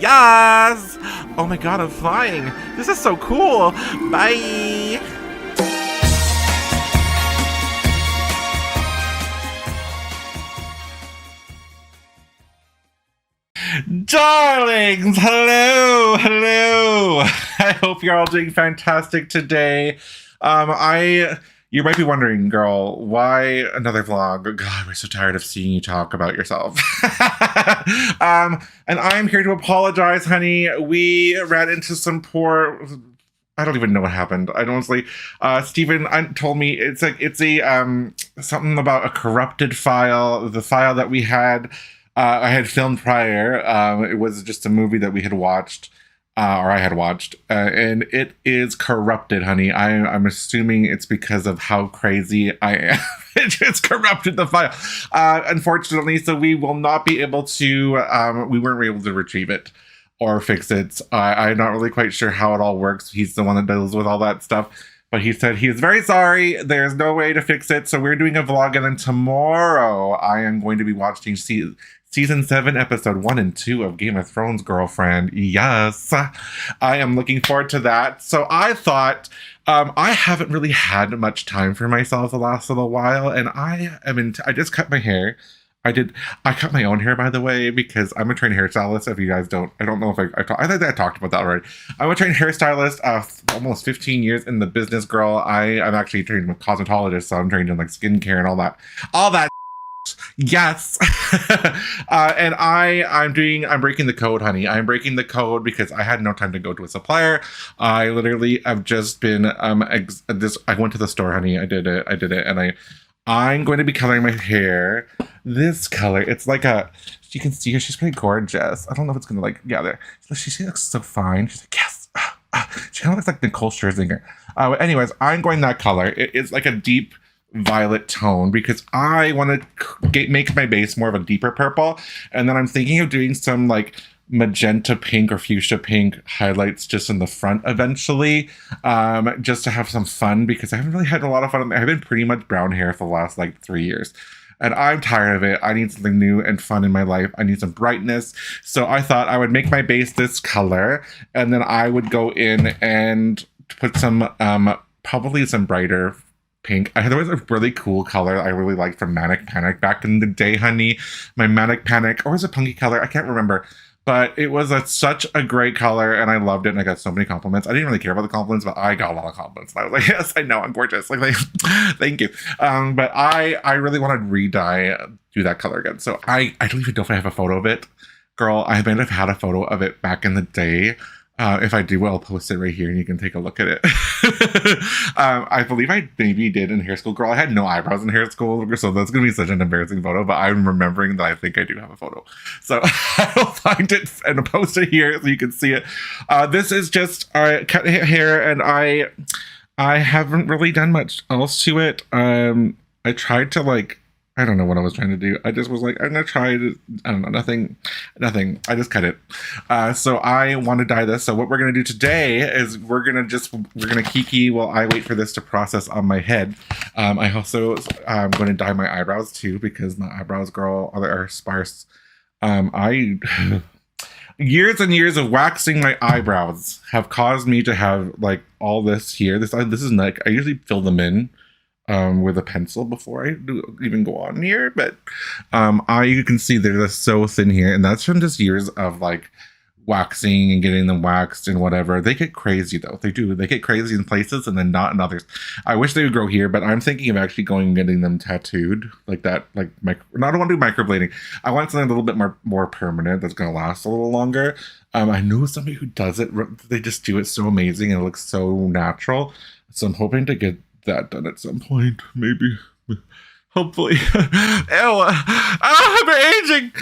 Yaaaaas! Oh my god, I'm flying. This is so cool. Bye. Darlings, hello. I hope you're all doing fantastic today. You might be wondering, girl, why another vlog? God, we're so tired of seeing you talk about yourself. And I'm here to apologize, honey. We ran into some poor... I don't even know what happened. I honestly, Stephen told me it's a something about a corrupted file. The file that we had, I had filmed prior. It was just a movie that we had watched. Or I had watched, and it is corrupted, honey. I'm assuming it's because of how crazy I am. It just corrupted the file, unfortunately. So we will not be able to. We weren't able to retrieve it or fix it. I'm not really quite sure how it all works. He's the one that deals with all that stuff. But he said he is very sorry. There's no way to fix it. So we're doing a vlog, and then tomorrow I am going to be watching Season 7, Episode 1 and 2 of Game of Thrones, girlfriend. Yes. I am looking forward to that. So I thought, I haven't really had much time for myself the last little while, and I just cut my hair. I cut my own hair, by the way, because I'm a trained hairstylist. If you guys don't, I don't know if I think I talked about that already. I'm a trained hairstylist, almost 15 years in the business, girl. I'm actually trained with cosmetologist, so I'm trained in like skincare and all that. Yes. And I'm breaking the code, honey. I'm breaking the code because I had no time to go to a supplier. I literally have just been I went to the store, honey. I did it, and I'm going to be coloring my hair this color. It's like you can see her, she's pretty gorgeous. I don't know if it's gonna there. She looks so fine. She's like, yes. She kind of looks like Nicole Scherzinger. Anyways, I'm going that color. It's like a deep violet tone because I want to make my base more of a deeper purple, and then I'm thinking of doing some like magenta pink or fuchsia pink highlights just in the front eventually, just to have some fun because I haven't really had a lot of fun. I've been pretty much brown hair for the last 3 years, and I'm tired of it. I need something new and fun in my life. I need some brightness. So I thought I would make my base this color, and then I would go in and put some probably some brighter pink. There was a really cool color I really liked from Manic Panic back in the day, honey. My Manic Panic, or was it Punky color? I can't remember. But it was such a great color, and I loved it, and I got so many compliments. I didn't really care about the compliments, but I got a lot of compliments. And I was like, yes, I know, I'm gorgeous. Thank you. But I really want to do that color again. So I don't even know if I have a photo of it. Girl, I might have had a photo of it back in the day. If I do, I'll post it right here and you can take a look at it. I believe I maybe did in hair school. Girl, I had no eyebrows in hair school, so that's going to be such an embarrassing photo, but I'm remembering that I think I do have a photo. So I'll find it and post it here so you can see it. This is just cut hair, and I haven't really done much else to it. I tried to I don't know what I was trying to do. I just was like, I'm going to try to, I don't know, nothing. I just cut it. So I want to dye this. So what we're going to do today is we're going to Kiki while I wait for this to process on my head. I also, I'm going to dye my eyebrows too, because my eyebrows, girl, are sparse. Years and years of waxing my eyebrows have caused me to have all this here. This is I usually fill them in with a pencil before I even go on here, but you can see they're just so thin here, and that's from just years of waxing and getting them waxed and whatever. They get crazy though. They get crazy in places and then not in others. I wish they would grow here, but I'm thinking of actually going and getting them tattooed like that. I don't want to do microblading. I want something a little bit more permanent that's going to last a little longer. I know somebody who does it. They just do it so amazing and it looks so natural. So I'm hoping to get that done at some point, maybe, hopefully. Ew, I'm aging.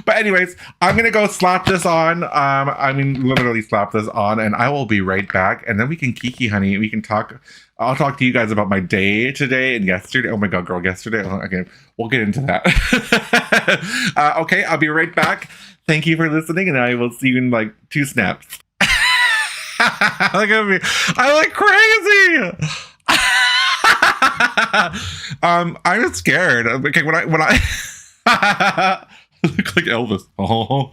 But anyways, I'm gonna go slap this on. Literally slap this on, and I will be right back. And then we can Kiki, honey. We can talk. I'll talk to you guys about my day today and yesterday. Oh my god, girl, yesterday. Okay, we'll get into that. Okay, I'll be right back. Thank you for listening, and I will see you in 2 snaps. Look at me. I look crazy. I'm scared. Okay, when I look like Elvis. Oh.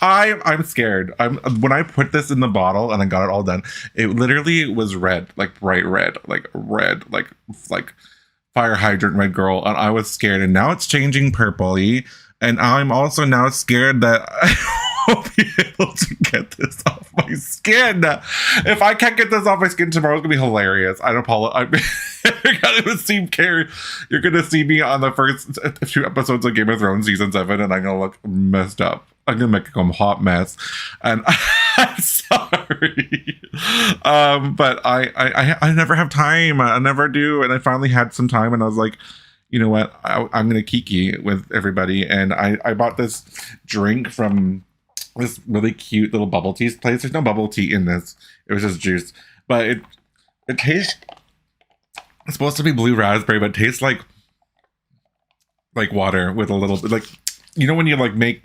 I'm scared. When I put this in the bottle and I got it all done, it literally was red, like bright red, like fire hydrant red, girl, and I was scared. And now it's changing purpley, and I'm also now scared that I won't be able to get this off my skin. If I can't get this off my skin tomorrow, it's gonna be hilarious. I don't apologize. You're gonna see Kerry. You're gonna see me on the first 2 episodes of Game of Thrones season 7, and I'm gonna look messed up. I'm gonna make a hot mess, and I'm sorry. But I never have time. I never do, and I finally had some time, and I was like, you know what? I'm gonna Kiki with everybody, and I bought this drink from this really cute little bubble tea place. There's no bubble tea in this. It was just juice, but it tastes. It's supposed to be blue raspberry, but it tastes like water with a little bit, like, you know when you like make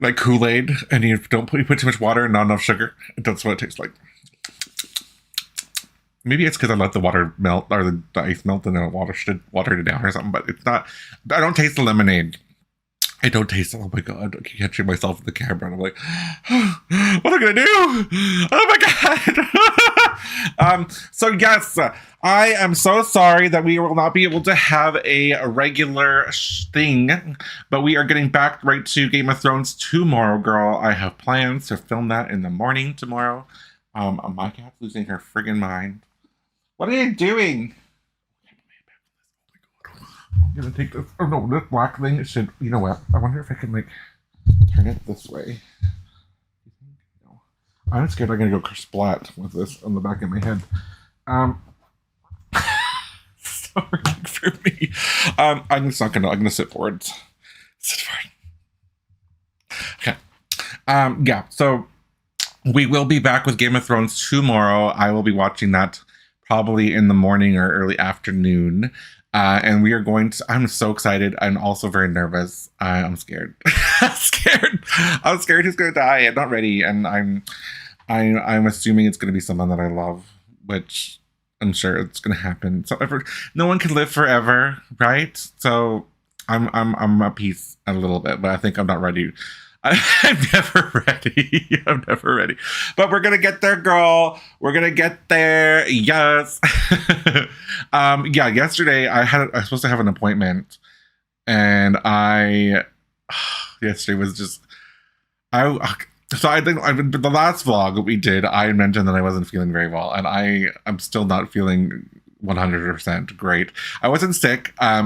like Kool-Aid and you put too much water and not enough sugar. That's what it tastes like. Maybe it's because I let the water melt, or the ice melt, and then watered it down or something. But it's not. I don't taste the lemonade. I don't taste it. Oh my god! I keep catching myself in the camera, and I'm like, what am I gonna do? Oh my god! So yes, I am so sorry that we will not be able to have a regular thing, but we are getting back right to Game of Thrones tomorrow, girl. I have plans to film that in the morning tomorrow. My cat's losing her friggin' mind. What are you doing? I'm gonna take this. Oh no, this black thing should. You know what? I wonder if I can like turn it this way. No. I'm scared I'm gonna go splat with this on the back of my head. Sorry for me. I'm just not gonna. I'm gonna sit forward. Sit forward. Okay. Yeah. So we will be back with Game of Thrones tomorrow. I will be watching that probably in the morning or early afternoon. And we are going to. I'm so excited. I'm also very nervous. I'm scared. I'm scared he's gonna die. I'm not ready, and I'm assuming it's gonna be someone that I love, which I'm sure it's gonna happen. So no one can live forever, right? So I'm at peace a little bit, but I think I'm not ready. I'm never ready. I'm never ready. But we're gonna get there, girl. We're gonna get there. Yes. Yeah. Yesterday I was supposed to have an appointment, and yesterday was just So I think the last vlog that we did, I mentioned that I wasn't feeling very well, and I'm still not feeling 100% great. I wasn't sick. I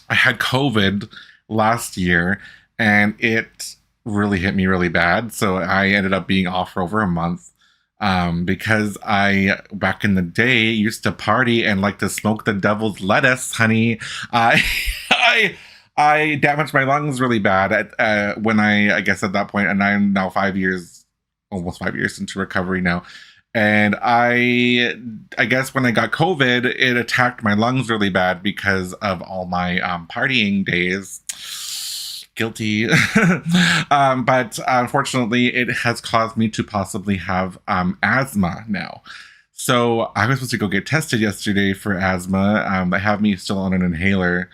had COVID last year, and it really hit me really bad. So I ended up being off for over a month, because I, back in the day, used to party and like to smoke the devil's lettuce, honey. I damaged my lungs really bad when I guess at that point, and I'm now almost 5 years into recovery now. And I guess when I got COVID, it attacked my lungs really bad because of all my partying days. Guilty. But unfortunately, it has caused me to possibly have asthma now. So I was supposed to go get tested yesterday for asthma. They have me still on an inhaler,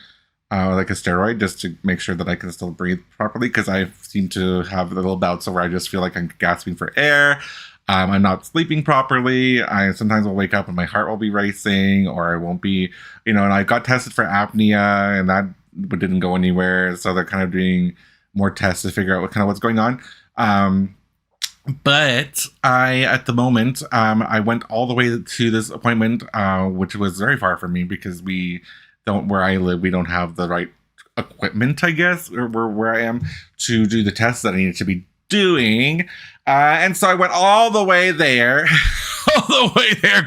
like a steroid, just to make sure that I can still breathe properly, because I seem to have little bouts where I just feel like I'm gasping for air. I'm not sleeping properly. I sometimes will wake up and my heart will be racing, or I won't be, and I got tested for apnea, and that didn't go anywhere. So they're kind of doing more tests to figure out what's going on. But at the moment, I went all the way to this appointment, which was very far from me, because where I live, we don't have the right equipment, I guess, or where I am, to do the tests that I needed to be doing. And so I went all the way there,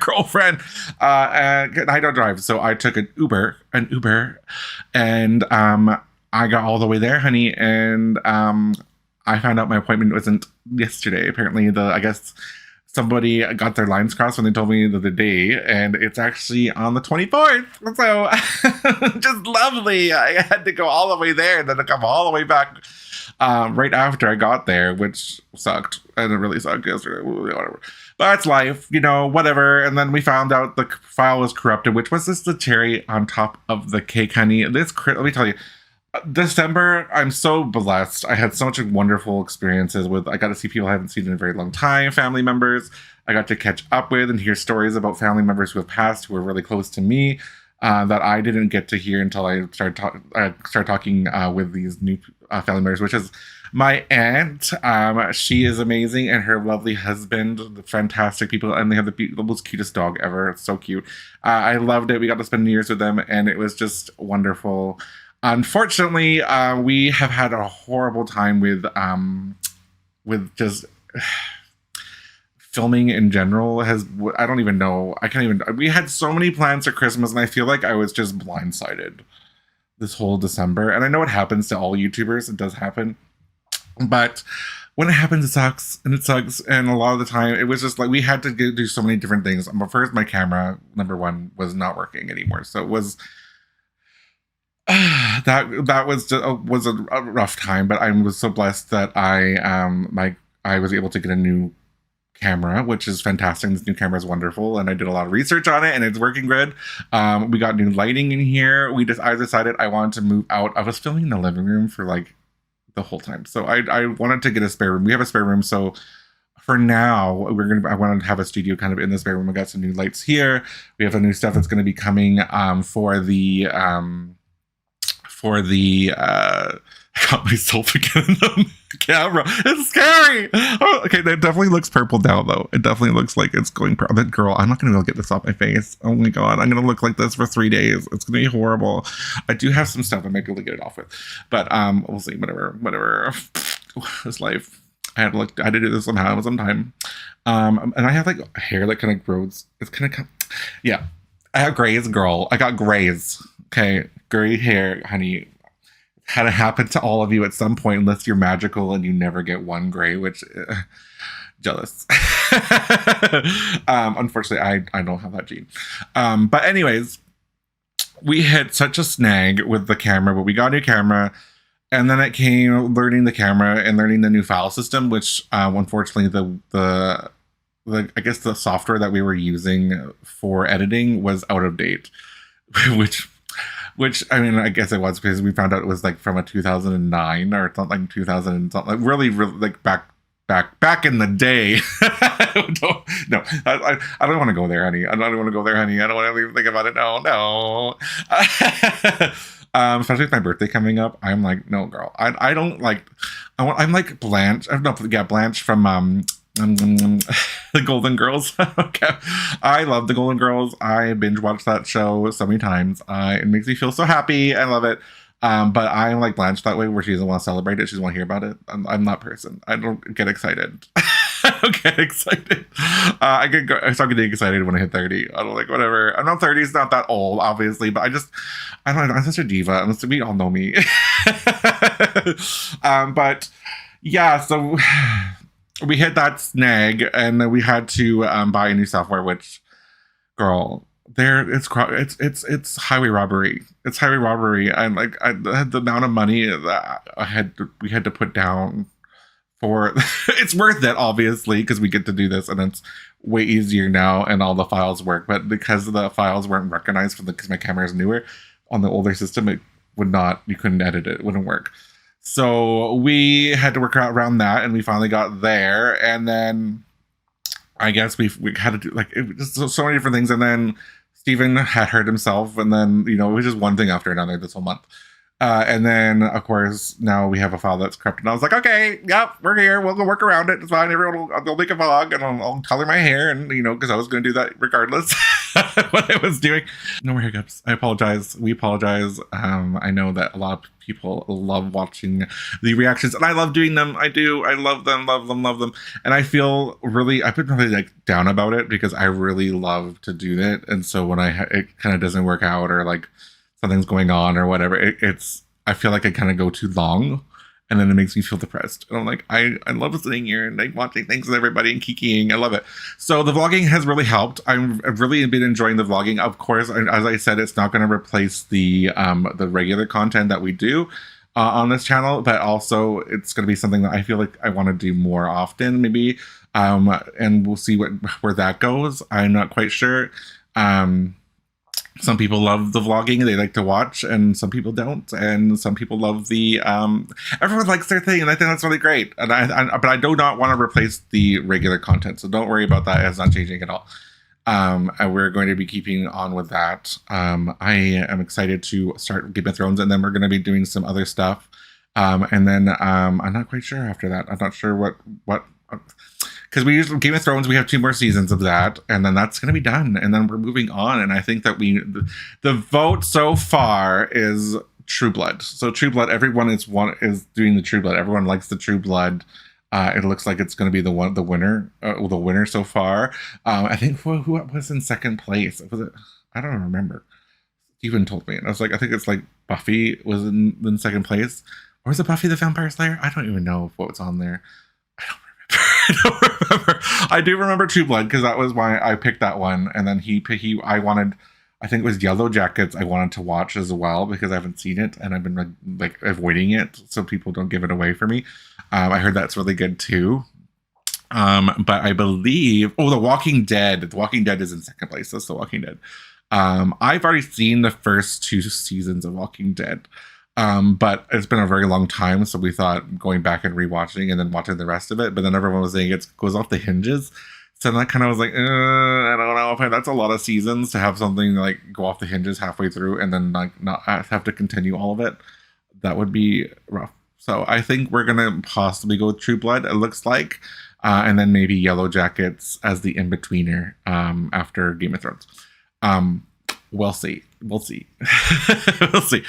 girlfriend. And I don't drive, so I took an Uber, and I got all the way there, honey. And I found out my appointment wasn't yesterday. Apparently, I guess somebody got their lines crossed when they told me the day, and it's actually on the 24th. So just lovely. I had to go all the way there, and then to come all the way back right after I got there, which sucked. And it really sucked yesterday. Whatever. But that's life, you know, whatever. And then we found out the file was corrupted, which was just the cherry on top of the cake, honey. Let me tell you, December, I'm so blessed. I had so much wonderful experiences with, I got to see people I haven't seen in a very long time, family members I got to catch up with and hear stories about family members who have passed, who were really close to me, that I didn't get to hear until I started talking with these new family members, which is my aunt. She is amazing, and her lovely husband, the fantastic people, and they have the most cutest dog ever. It's so cute. I loved it. We got to spend New Year's with them, and it was just wonderful. Unfortunately, we have had a horrible time with just filming in general. I don't even know. I can't even. We had so many plans for Christmas, and I feel like I was just blindsided this whole December. And I know it happens to all YouTubers. It does happen. But when it happens, it sucks. And it sucks. And a lot of the time, it was just like we had to do so many different things. But first, my camera, number one, was not working anymore. So it was... that was a rough time, but I was so blessed that I was able to get a new camera, which is fantastic. This new camera is wonderful, and I did a lot of research on it, and it's working good. We got new lighting in here. I decided I wanted to move out. I was filming in the living room for like the whole time, so I wanted to get a spare room. We have a spare room, so for now I want to have a studio kind of in the spare room. I got some new lights here. We have a new stuff that's going to be coming for the I got myself again in the camera. It's scary. Oh, okay, that definitely looks purple now, though. It definitely looks like it's going purple. That girl, I'm not going to be able to get this off my face. Oh my god, I'm going to look like this for 3 days. It's going to be horrible. I do have some stuff I might be able to get it off with, but we'll see. Whatever. This life. I had to do this somehow, sometime. And I have like hair that kind of grows. It's kind of, yeah. I have grays, girl. I got grays. Okay, gray hair, honey. Had to happen to all of you at some point, unless you're magical and you never get one gray, which jealous. Unfortunately, I don't have that gene. But anyways, we hit such a snag with the camera, but we got a new camera, and then it came learning the camera and learning the new file system, which unfortunately the I guess the software that we were using for editing was out of date, which I mean, I guess it was because we found out it was like from a 2009 or something, like 2000 something, like really like back in the day. No, I don't want to go there, honey. I don't want to go there, honey. I don't want to even think about it. No. Especially with my birthday coming up, I'm like, no, girl. I don't like. I'm like Blanche. Blanche from the Golden Girls. Okay, I love the Golden Girls. I binge watched that show so many times. It makes me feel so happy. I love it. But I'm like Blanche that way, where she doesn't want to celebrate it. She doesn't want to hear about it. I'm that person. I don't get excited. I don't get excited. I start getting excited when I hit 30. I don't like whatever. I know 30 is not that old, obviously, but I don't know. I'm such a diva. We all know me. But yeah, so we hit that snag, and then we had to buy a new software. Which, girl, it's highway robbery. It's highway robbery, and like the amount of money that we had to put down for it's worth it, obviously, because we get to do this, and it's way easier now, and all the files work. But because the files weren't recognized because my camera is newer, on the older system, it would not. You couldn't edit it. It wouldn't work. So we had to work around that, and we finally got there. And then I guess we had to do like just so many different things. And then Steven had hurt himself, and then it was just one thing after another this whole month. And then, of course, now we have a file that's corrupted. And I was like, okay, yep, we're here. We'll go work around it. It's fine. Everyone will make a vlog, and I'll color my hair. And, because I was going to do that regardless what I was doing. No more hiccups. I apologize. We apologize. I know that a lot of people love watching the reactions, and I love doing them. I do. I love them, love them, love them. And I've been really like down about it because I really love to do that. And so when it kind of doesn't work out, or like something's going on or whatever, I feel like I kind of go too long, and then it makes me feel depressed. And I'm like, I love sitting here and like watching things with everybody and kikiing. I love it. So the vlogging has really helped. I've really been enjoying the vlogging. Of course, as I said, it's not going to replace the regular content that we do. on this channel, but also it's going to be something that I feel like I want to do more often, maybe. And we'll see where that goes. I'm not quite sure. Some people love the vlogging, they like to watch, and some people don't. And some people love the everyone likes their thing, and I think that's really great. And but I do not want to replace the regular content, so don't worry about that. It's not changing at all. And we're going to be keeping on with that. I am excited to start Game of Thrones, and then we're going to be doing some other stuff. And then I'm not quite sure after that. I'm not sure what because we usually Game of Thrones, we have 2 more seasons of that, and then that's going to be done, and then we're moving on. And I think that the vote so far is True Blood. So True Blood, everyone is doing the True Blood. Everyone likes the True Blood. It looks like it's going to be the winner so far. I think who was in second place? Was it? I don't remember. Steven told me, and I was like, I think it's like Buffy was in second place, or was it Buffy the Vampire Slayer? I don't even know what was on there. I don't remember. I do remember True Blood because that was why I picked that one. And then I wanted, I think it was Yellow Jackets I wanted to watch as well because I haven't seen it and I've been like avoiding it so people don't give it away for me. I heard that's really good too. But I believe, The Walking Dead. The Walking Dead is in second place. That's The Walking Dead. I've already seen the first 2 seasons of Walking Dead. But it's been a very long time, so we thought going back and rewatching and then watching the rest of it. But then everyone was saying it goes off the hinges, so then I kind of was like, I don't know if that's a lot of seasons to have something like go off the hinges halfway through and then like not have to continue all of it. That would be rough. So I think we're gonna possibly go with True Blood. It looks like, and then maybe Yellow Jackets as the in betweener after Game of Thrones. We'll see. We'll see. We'll see.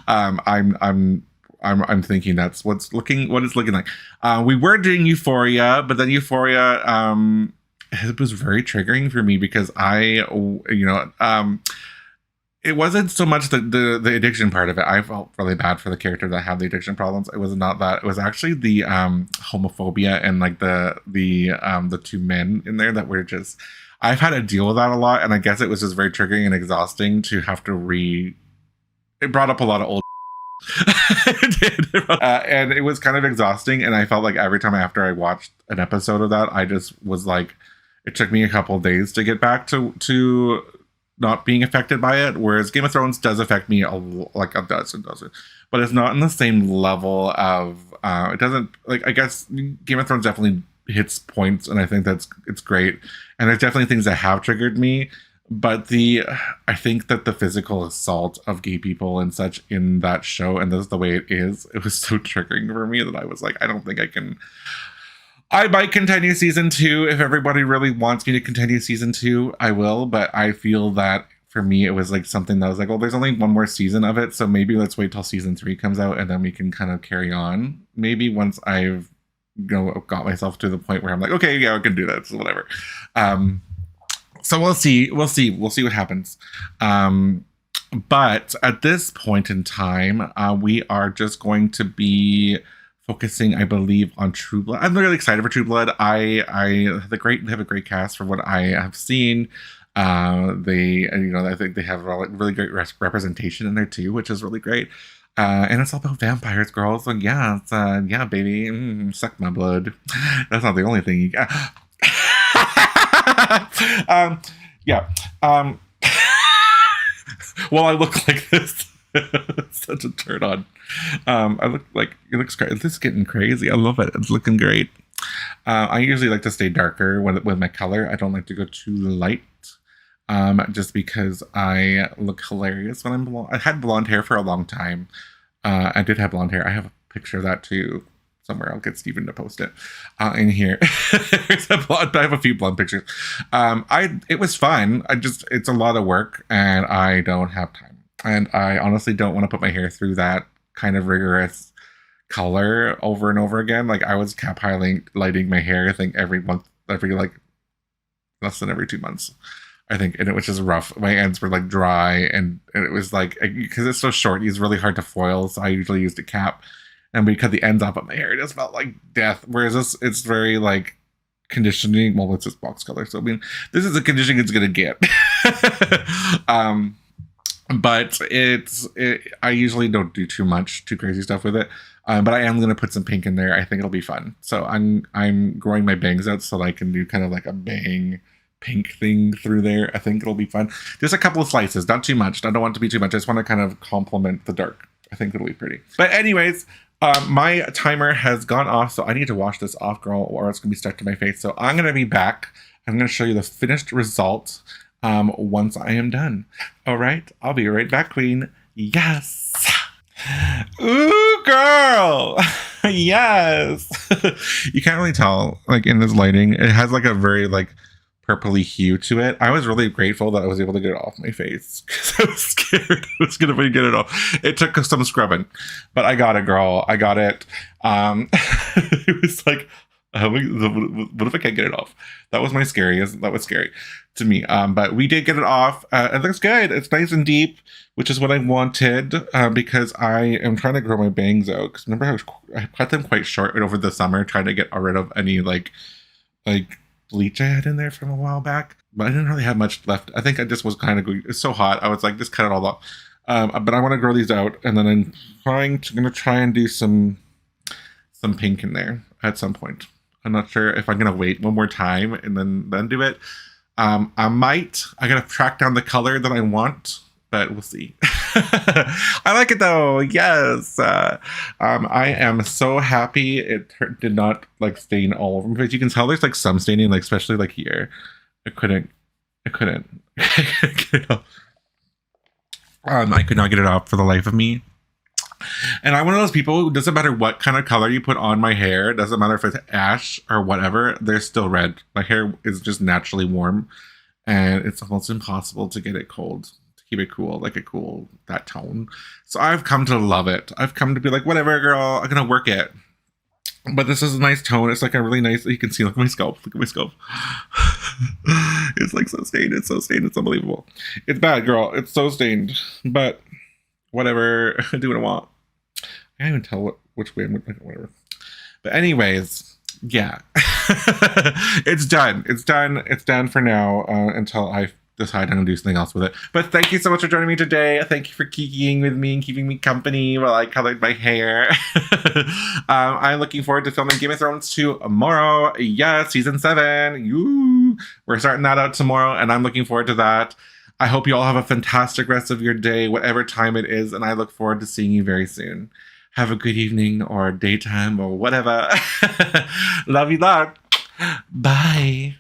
I'm thinking that's what it's looking like. We were doing Euphoria, but then Euphoria it was very triggering for me because it wasn't so much the addiction part of it. I felt really bad for the character that had the addiction problems. It was not that. It was actually the homophobia and like the 2 men in there that were just. I've had to deal with that a lot, and I guess it was just very triggering and exhausting to have to it brought up a lot of old it did. And it was kind of exhausting, and I felt like every time after I watched an episode of that, I just was like, it took me a couple of days to get back to not being affected by it, whereas Game of Thrones does affect me like it does, but it's not in the same level of it doesn't, like, I guess Game of Thrones definitely hits points, and I think it's great, and there's definitely things that have triggered me, but I think that the physical assault of gay people and such in that show, and this is the way it was so triggering for me that I was like, I don't think I might continue season 2 if everybody really wants me to continue season 2. I will, but I feel that for me it was like something that was like, well, there's only 1 more season of it, so maybe let's wait till season 3 comes out and then we can kind of carry on. Maybe once I've got myself to the point where I'm like, okay, yeah, I can do that, so whatever. So we'll see what happens. But at this point in time, we are just going to be focusing, I believe, on True Blood. I'm really excited for True Blood. They have a great cast from what I have seen. I think they have really great representation in there too, which is really great. And it's all about vampires, girls. So yeah, yeah, baby, suck my blood. That's not the only thing you got. Yeah. Well, I look like this. It's such a turn on. I look like it looks great. This is getting crazy. I love it. It's looking great. I usually like to stay darker with my color. I don't like to go too light. Just because I look hilarious when I'm blonde. I had blonde hair for a long time. I did have blonde hair. I have a picture of that too somewhere. I'll get Steven to post it in here. I have a few blonde pictures. It was fun. It's a lot of work and I don't have time. And I honestly don't want to put my hair through that kind of rigorous color over and over again. Like I was cap highlighting my hair, I think every month, like less than every 2 months. I think, and it was just rough. My ends were like dry, and it was like, because it's so short, it's really hard to foil. So I usually used a cap, and we cut the ends off of my hair. It just felt like death. Whereas this, it's very like conditioning. Well, it's just box color. So I mean, this is the conditioning it's gonna get. but I usually don't do too crazy stuff with it. But I am gonna put some pink in there. I think it'll be fun. So I'm growing my bangs out so that I can do kind of like a bang pink thing through there. I think it'll be fun. Just a couple of slices, not too much. I don't want it to be too much. I just want to kind of complement the dark. I think it'll be pretty. But anyways, my timer has gone off, so I need to wash this off, girl, or it's gonna be stuck to my face. So I'm gonna be back. I'm gonna show you the finished result once I am done. All right, I'll be right back, queen. Yes. Ooh, girl. Yes. You can't really tell, like, in this lighting. It has like a very like purpley hue to it. I was really grateful that I was able to get it off my face because I was scared I was gonna get it off. It took some scrubbing, but I got it, girl. I got it. It was like, what if I can't get it off? That was that was scary to me. But we did get it off. It looks good. It's nice and deep, which is what I wanted, because I am trying to grow my bangs out. Because remember, I cut them quite short over the summer, trying to get rid of any like bleach I had in there from a while back. But I didn't really have much left. I think I just was kind of going, it's so hot. I was like, just cut it all off. But I want to grow these out, and then I'm gonna try and do some pink in there at some point. I'm not sure if I'm gonna wait one more time and then do it. I gotta track down the color that I want, but we'll see. I like it though. Yes. I am so happy it did not like stain all over my face. You can tell there's like some staining, like especially like here. I couldn't get it off. I could not get it off for the life of me. And I'm one of those people who doesn't matter what kind of color you put on my hair, it doesn't matter if it's ash or whatever, they're still red. My hair is just naturally warm, and it's almost impossible to get it cold, to keep it cool, like that tone. So I've come to love it. I've come to be like, whatever, girl, I'm gonna work it. But this is a nice tone. It's like a really nice, you can see, look at my scalp. Look at my scalp. It's like so stained. It's so stained. It's unbelievable. It's bad, girl. It's so stained. But whatever. I do what I want. I can't even tell which way I'm going. Whatever. But anyways, yeah. It's done. It's done. It's done for now, until I decide I'm going to do something else with it. But thank you so much for joining me today. Thank you for kikiing with me and keeping me company while I colored my hair. I'm looking forward to filming Game of Thrones tomorrow. Yeah, season 7. We're starting that out tomorrow, and I'm looking forward to that. I hope you all have a fantastic rest of your day, whatever time it is, and I look forward to seeing you very soon. Have a good evening or daytime or whatever. Love you lot. Bye.